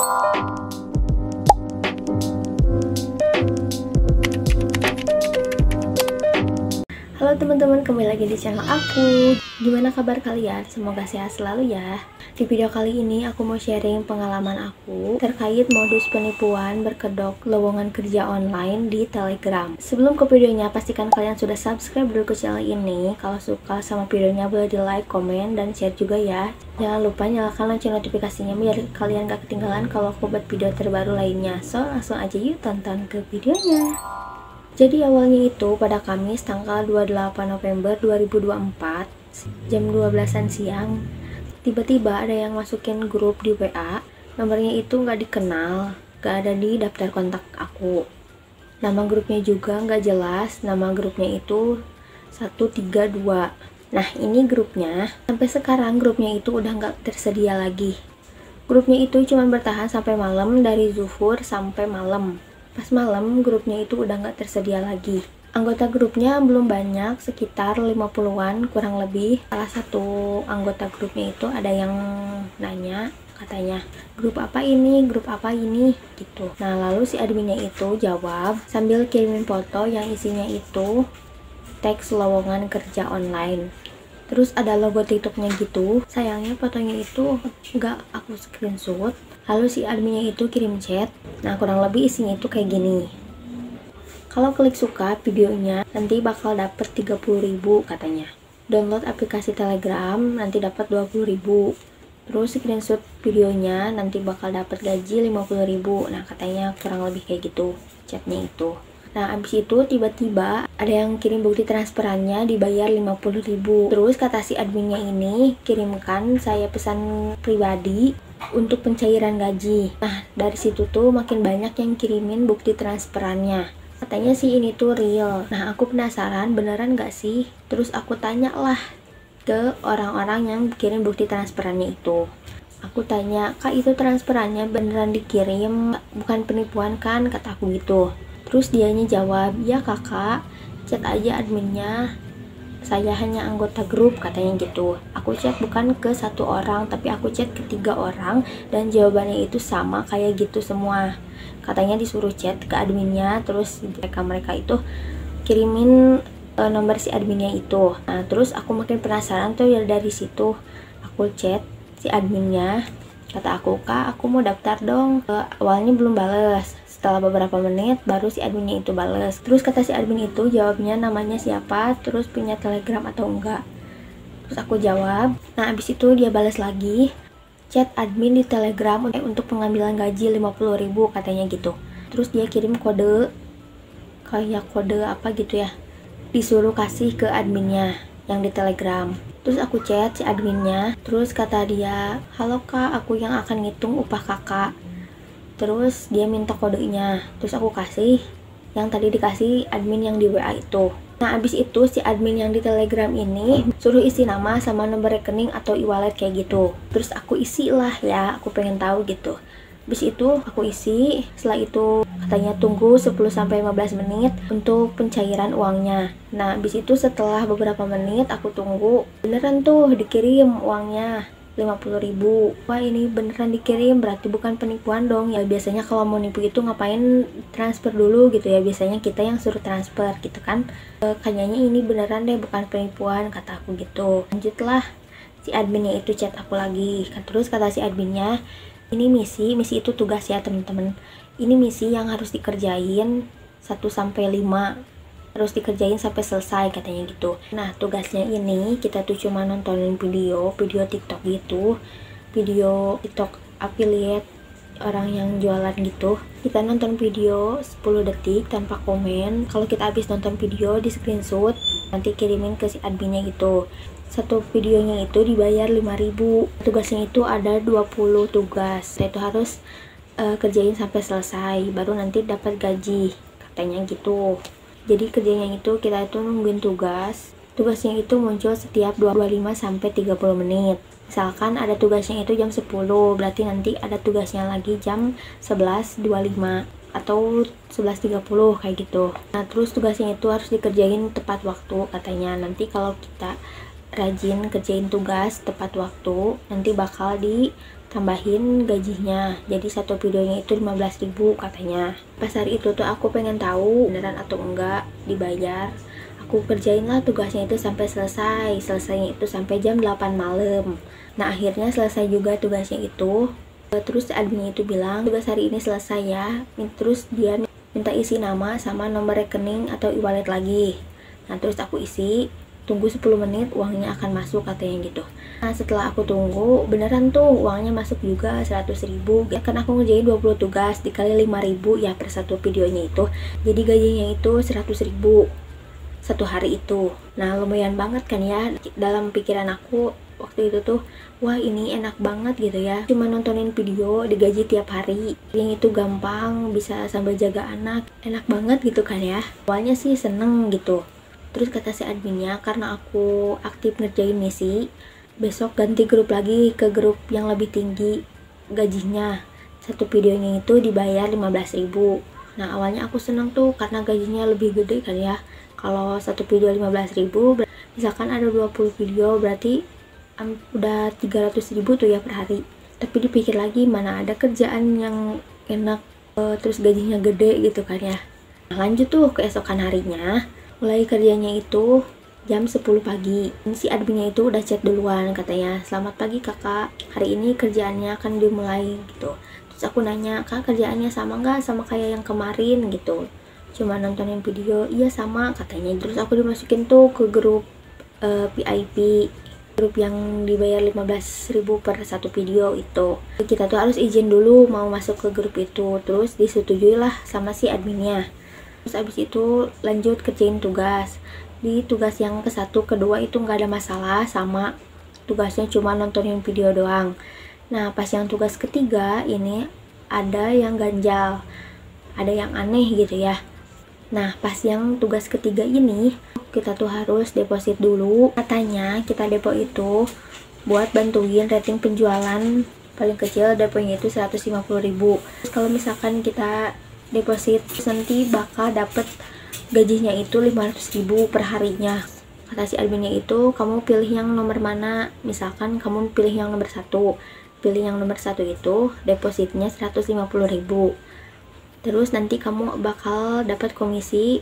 Halo teman-teman, kembali lagi di channel aku. Gimana kabar kalian? Semoga sehat selalu ya. Di video kali ini aku mau sharing pengalaman aku terkait modus penipuan berkedok lowongan kerja online di Telegram. Sebelum ke videonya, pastikan kalian sudah subscribe dulu ke channel ini. Kalau suka sama videonya boleh di like, komen, dan share juga ya. Jangan lupa nyalakan lonceng notifikasinya biar kalian gak ketinggalan kalau aku buat video terbaru lainnya. So langsung aja yuk tonton ke videonya. Jadi awalnya itu pada Kamis tanggal 28 November 2024 jam 12-an siang, tiba-tiba ada yang masukin grup di WA. Nomornya itu nggak dikenal, nggak ada di daftar kontak aku. Nama grupnya juga nggak jelas, nama grupnya itu 132. Nah ini grupnya, sampai sekarang grupnya itu udah nggak tersedia lagi. Grupnya itu cuma bertahan sampai malam, dari zuhur sampai malam. Pas malam grupnya itu udah nggak tersedia lagi. Anggota grupnya belum banyak, sekitar 50-an kurang lebih. Salah satu anggota grupnya itu ada yang nanya, katanya grup apa ini gitu. Nah lalu si adminnya itu jawab sambil kirimin foto yang isinya itu teks lowongan kerja online. Terus ada logo TikToknya gitu. Sayangnya fotonya itu nggak aku screenshot. Lalu si adminnya itu kirim chat. Nah kurang lebih isinya itu kayak gini. Kalau klik suka videonya nanti bakal dapet 30.000 katanya. Download aplikasi Telegram nanti dapat 20.000. Terus screenshot videonya nanti bakal dapet gaji 50.000. Nah katanya kurang lebih kayak gitu chatnya itu. Nah abis itu tiba-tiba ada yang kirim bukti transferannya dibayar 50.000. Terus kata si adminnya ini, kirimkan saya pesan pribadi untuk pencairan gaji. Nah dari situ tuh makin banyak yang kirimin bukti transferannya. Katanya sih ini tuh real. Nah aku penasaran beneran gak sih? Terus aku tanya lah ke orang-orang yang kirim bukti transferannya itu. Aku tanya, kak itu transferannya beneran dikirim, bukan penipuan kan? Kata aku gitu. Terus dianya jawab, ya kakak, chat aja adminnya, saya hanya anggota grup, katanya gitu. Aku chat bukan ke satu orang, tapi aku chat ke 3 orang, dan jawabannya itu sama kayak gitu semua. Katanya disuruh chat ke adminnya, terus mereka itu kirimin nomor si adminnya itu. Nah terus aku makin penasaran tuh ya, dari situ aku chat si adminnya. Kata aku, kak aku mau daftar dong. Awalnya belum bales. Setelah beberapa menit baru si adminnya itu bales. Terus kata si admin itu jawabnya namanya siapa, terus punya Telegram atau enggak. Terus aku jawab. Nah abis itu dia bales lagi, chat admin di Telegram untuk pengambilan gaji 50.000 katanya gitu. Terus dia kirim kode, kayak kode apa gitu ya, disuruh kasih ke adminnya yang di Telegram. Terus aku chat si adminnya, terus kata dia, halo kak, aku yang akan ngitung upah kakak. Terus dia minta kodenya, terus aku kasih yang tadi dikasih admin yang di WA itu. Nah abis itu si admin yang di Telegram ini suruh isi nama sama nomor rekening atau e-wallet kayak gitu. Terus aku isi lah ya, aku pengen tahu gitu. Abis itu aku isi, setelah itu katanya tunggu 10-15 menit untuk pencairan uangnya. Nah abis itu setelah beberapa menit aku tunggu, beneran tuh dikirim uangnya 50.000. Wah ini beneran dikirim, berarti bukan penipuan dong ya. Biasanya kalau mau nipu itu ngapain transfer dulu gitu ya, biasanya kita yang suruh transfer gitu kan. Kayaknya ini beneran deh, bukan penipuan, kata aku gitu. Lanjutlah si adminnya itu chat aku lagi kan. Terus kata si adminnya, ini misi itu tugas ya temen-temen, ini misi yang harus dikerjain 1-5, harus dikerjain sampai selesai katanya gitu. Nah tugasnya ini kita tuh cuma nontonin video TikTok gitu, video TikTok affiliate orang yang jualan gitu. Kita nonton video 10 detik tanpa komen. Kalau kita habis nonton video di screenshot, nanti kirimin ke si adminnya gitu. Satu videonya itu dibayar 5.000. Tugasnya itu ada 20 tugas. Kita itu harus kerjain sampai selesai, baru nanti dapat gaji katanya gitu. Jadi kerjanya itu kita itu nungguin tugasnya itu muncul setiap 25-30 menit. Misalkan ada tugasnya itu jam 10, berarti nanti ada tugasnya lagi jam 11.25 atau 11.30 kayak gitu. Nah terus tugasnya itu harus dikerjain tepat waktu katanya. Nanti kalau kita rajin kerjain tugas tepat waktu, nanti bakal tambahin gajinya, jadi satu videonya itu 15.000 katanya. Pas hari itu tuh aku pengen tahu beneran atau enggak dibayar. Aku kerjain lah tugasnya itu sampai selesainya itu sampai jam 8 malam. Nah akhirnya selesai juga tugasnya itu. Terus adminnya itu bilang tugas hari ini selesai ya, terus dia minta isi nama sama nomor rekening atau e-wallet lagi. Nah terus aku isi, tunggu 10 menit uangnya akan masuk katanya gitu. Nah setelah aku tunggu beneran tuh uangnya masuk juga 100.000 ya, kan aku ngerjain 20 tugas dikali 5.000 ya per satu videonya itu, jadi gajinya itu 100.000 satu hari itu. Nah lumayan banget kan ya. Dalam pikiran aku waktu itu tuh, wah ini enak banget gitu ya, cuma nontonin video digaji tiap hari, yang itu gampang, bisa sambil jaga anak, enak banget gitu kan ya. Awalnya sih seneng gitu. Terus kata si adminnya, karena aku aktif ngerjain misi, besok ganti grup lagi ke grup yang lebih tinggi gajinya. Satu videonya itu dibayar 15.000. Nah awalnya aku seneng tuh karena gajinya lebih gede kan ya. Kalau satu video 15.000, misalkan ada 20 video berarti udah 300.000 tuh ya per hari. Tapi dipikir lagi, mana ada kerjaan yang enak terus gajinya gede gitu kan ya. Nah, lanjut tuh keesokan harinya. Mulai kerjanya itu jam 10 pagi. Si adminnya itu udah chat duluan, katanya, "Selamat pagi kakak, hari ini kerjaannya akan dimulai," gitu. Terus aku nanya, "Kak, kerjaannya sama nggak sama kayak yang kemarin?" gitu. "Cuma nontonin video." "Iya sama," katanya. Terus aku dimasukin tuh ke grup VIP, grup yang dibayar 15.000 per satu video itu. Kita tuh harus izin dulu mau masuk ke grup itu, terus disetujui lah sama si adminnya. Terus abis itu lanjut kerjain tugas. Di tugas yang ke-1, ke-2 itu nggak ada masalah, sama tugasnya cuma nontonin video doang. Nah pas yang tugas ketiga ini ada yang ganjal, ada yang aneh gitu ya. Nah pas yang tugas ketiga ini kita tuh harus deposit dulu. Katanya kita depo itu buat bantuin rating penjualan, paling kecil deponya itu 150.000. Terus kalau misalkan kita deposit nanti bakal dapet gajinya itu 500.000 per harinya. Kata si adminnya itu, kamu pilih yang nomor mana, misalkan kamu pilih yang nomor 1, pilih yang nomor 1 itu depositnya 150.000, terus nanti kamu bakal dapat komisi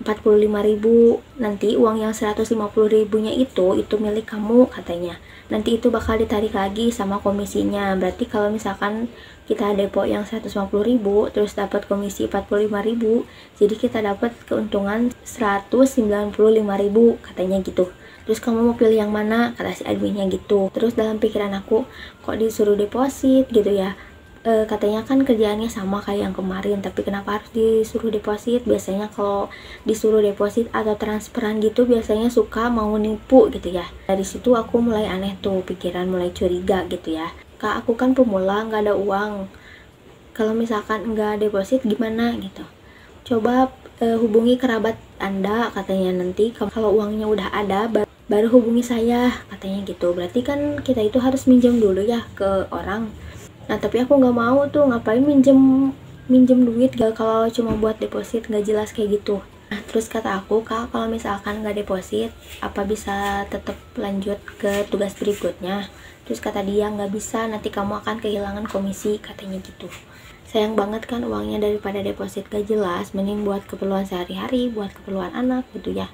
45.000. Nanti uang yang 150.000 nya itu milik kamu katanya. Nanti itu bakal ditarik lagi sama komisinya. Berarti kalau misalkan kita depo yang 150.000 terus dapat komisi 45.000, jadi kita dapat keuntungan 195.000 katanya gitu. Terus kamu mau pilih yang mana, kata si adminnya gitu. Terus dalam pikiran aku, kok disuruh deposit gitu ya. Katanya kan kerjaannya sama kayak yang kemarin, tapi kenapa harus disuruh deposit? Biasanya kalau disuruh deposit atau transferan gitu biasanya suka mau nipu gitu ya. Dari situ aku mulai aneh tuh, pikiran mulai curiga gitu ya. Kak, aku kan pemula, nggak ada uang, kalau misalkan nggak deposit gimana gitu. Coba hubungi kerabat Anda, katanya, nanti kalau uangnya udah ada baru hubungi saya, katanya gitu. Berarti kan kita itu harus minjem dulu ya ke orang. Nah tapi aku nggak mau tuh, ngapain minjem duit kalau cuma buat deposit, nggak jelas kayak gitu. Nah terus kata aku, Kak, kalau misalkan nggak deposit apa bisa tetap lanjut ke tugas berikutnya? Terus kata dia, nggak bisa, nanti kamu akan kehilangan komisi, katanya gitu. Sayang banget kan uangnya, daripada deposit gak jelas, mending buat keperluan sehari-hari, buat keperluan anak gitu ya.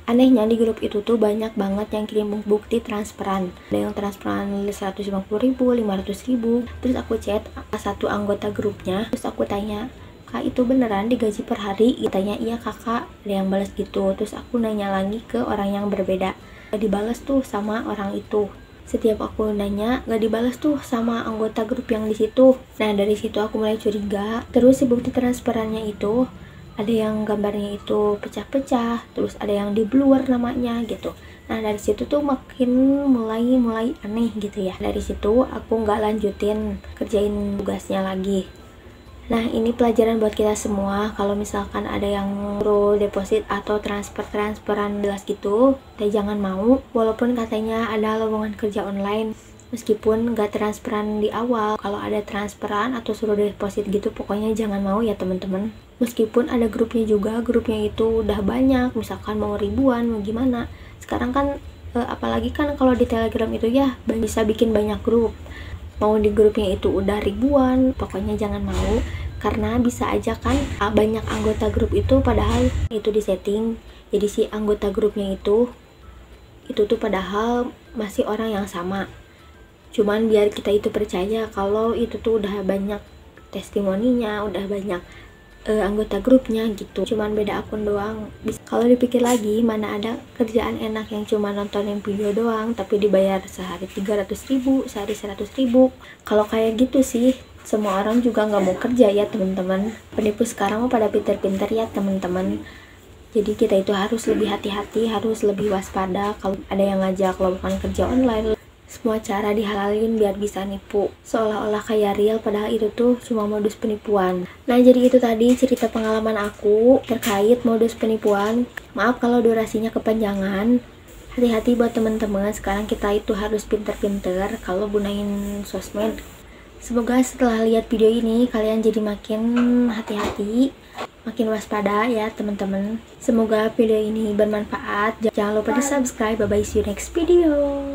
Anehnya di grup itu tuh banyak banget yang kirim bukti transferan. Ada yang transferan 150.000, 500.000. Terus aku chat satu anggota grupnya, terus aku tanya, Kak, itu beneran digaji per hari? Tanya, iya kakak. Ada yang balas gitu. Terus aku nanya lagi ke orang yang berbeda, gak dibalas tuh sama orang itu. Setiap aku nanya gak dibalas tuh sama anggota grup yang di situ. Nah dari situ aku mulai curiga. Terus si bukti transferannya itu ada yang gambarnya itu pecah-pecah, terus ada yang di blur namanya gitu. Nah dari situ tuh makin mulai aneh gitu ya. Dari situ aku nggak lanjutin kerjain tugasnya lagi. Nah ini pelajaran buat kita semua. Kalau misalkan ada yang pro deposit atau transferan jelas gitu, kita jangan mau. Walaupun katanya ada lowongan kerja online, meskipun nggak transferan di awal, kalau ada transferan atau suruh deposit gitu, pokoknya jangan mau ya teman-teman. Meskipun ada grupnya juga, grupnya itu udah banyak, misalkan mau ribuan, mau gimana. Sekarang kan apalagi kan kalau di Telegram itu ya bisa bikin banyak grup. mau di grupnya itu udah ribuan, pokoknya jangan mau. Karena bisa aja kan banyak anggota grup itu padahal itu disetting. Jadi si anggota grupnya itu tuh padahal masih orang yang sama. Cuman biar kita itu percaya kalau itu tuh udah banyak testimoninya, udah banyak anggota grupnya gitu. Cuman beda akun doang. Kalau dipikir lagi, mana ada kerjaan enak yang cuma nontonin video doang tapi dibayar sehari 300.000, sehari 100.000. Kalau kayak gitu sih semua orang juga nggak mau kerja ya teman-teman. Penipu sekarang mah pada pinter-pinter ya teman-teman. Jadi kita itu harus lebih hati-hati, harus lebih waspada kalau ada yang ngajak lowongan kerja online. Semua cara dihalalin biar bisa nipu, seolah-olah kayak real padahal itu tuh cuma modus penipuan. Nah, jadi itu tadi cerita pengalaman aku terkait modus penipuan. Maaf kalau durasinya kepanjangan. Hati-hati buat teman-teman, sekarang kita itu harus pinter-pinter kalau gunain sosmed. Semoga setelah lihat video ini kalian jadi makin hati-hati, makin waspada ya teman-teman. Semoga video ini bermanfaat. Jangan lupa di subscribe. Bye bye, see you next video.